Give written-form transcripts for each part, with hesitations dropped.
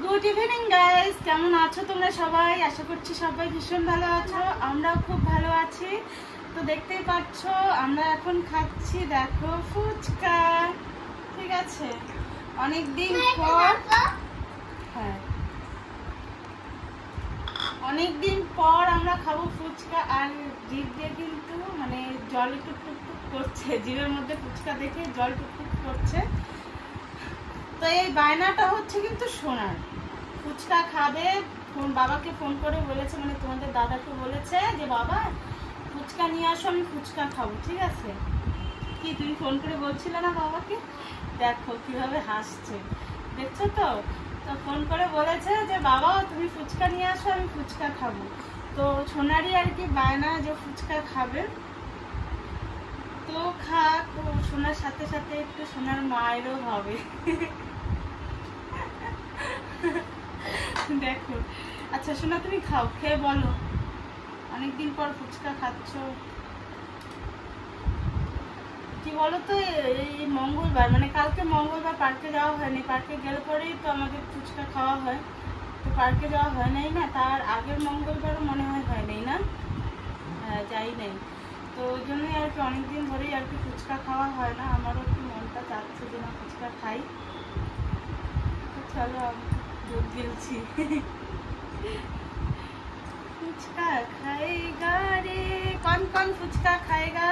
Good evening guys, কেমন আছো তোমরা সবাই? আশা করছি সবাই ভীষণ ভালো আছো, আমরাও খুব ভালো আছি। তো দেখতেই পাচ্ছ আমরা এখন খাচ্ছি, দেখো ফুচকা। ঠিক আছে, অনেকদিন পর, হ্যাঁ অনেকদিন পর আমরা খাবো ফুচকা। আর জিভ দিয়ে কিন্তু মানে জল টুকটুক করছে, জিভের মধ্যে ফুচকা দেখে জল টুকটুক করছে। তো এই বায়নাটা হচ্ছে কিন্তু সোনার, ফুচকা খাবে। বাবাকে ফোন করে বলেছে, মানে তোমাদের দাদাকে বলেছে যে বাবা ফুচকা নিয়ে আসো, আমি ফুচকা খাবো। ঠিক আছে, কি তুমি ফোন করে বলছিলে না বাবাকে? দেখো কিভাবে হাসছে, দেখছো তো? তো ফোন করে বলেছে যে বাবা তুমি ফুচকা নিয়ে আসো, আমি ফুচকা খাবো। তো সোনারই আর কি বায়না যে ফুচকা খাবে। তো খাক, সোনার সাথে সাথে একটু সোনার মায়েরও হবে। দেখো, আচ্ছা সোনা তুমি খাও, খেয়ে বলো অনেকদিন পর ফুচকা খাচ্ছ। কি বলো তো, এই মঙ্গলবার মানে কালকে মঙ্গলবার পার্কে যাওয়া হয়নি, পার্কে গেলে পরেই তো আমাদের ফুচকা খাওয়া হয়। তো পার্কে যাওয়া হয় নাই না, তার আগের মঙ্গলবারও মনে হয় নাই না, হ্যাঁ যাই নাই। তো ওই জন্যই আর কি অনেকদিন ধরেই আর কি ফুচকা খাওয়া হয় না। আমারও একটু মনটা চাচ্ছে যে না ফুচকা খাই। তো চলো আমি যোগ গেলছি। ফুচকা খাएगा रे, कौन कौन ফুচকা खाएगा?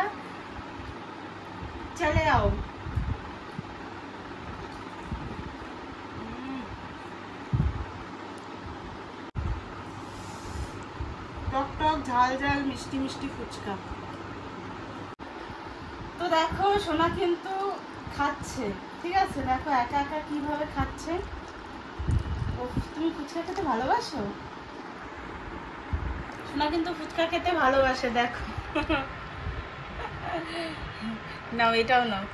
चले आओ। টক টক ঝাল ঝাল মিষ্টি মিষ্টি ফুচকা। তো দেখো সোনা কিন্তু খাচ্ছে, ঠিক আছে? দেখো একা একা কিভাবে খাচ্ছে। ও, তুমি ফুচকা খেতে ভালোবাসো? সোনা কিন্তু ফুচকা খেতে ভালোবাসে, দেখো। নাও, এটাও নাও।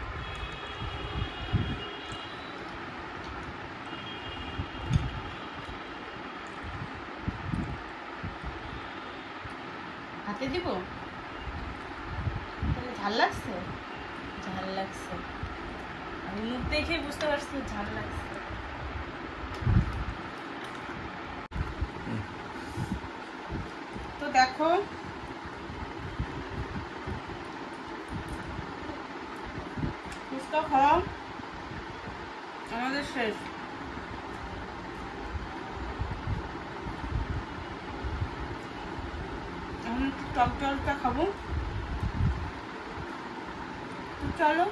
হাতে দিব? তাহলে ঝাল লাগছে? ঝাল লাগছে, আমি মুখ দেখে বুঝতে পারছি ঝাল লাগছে। তো দেখো ফুচকা খাওয়া আমাদের শেষ। এখন একটু টক জলটা খাবো। তো চলো।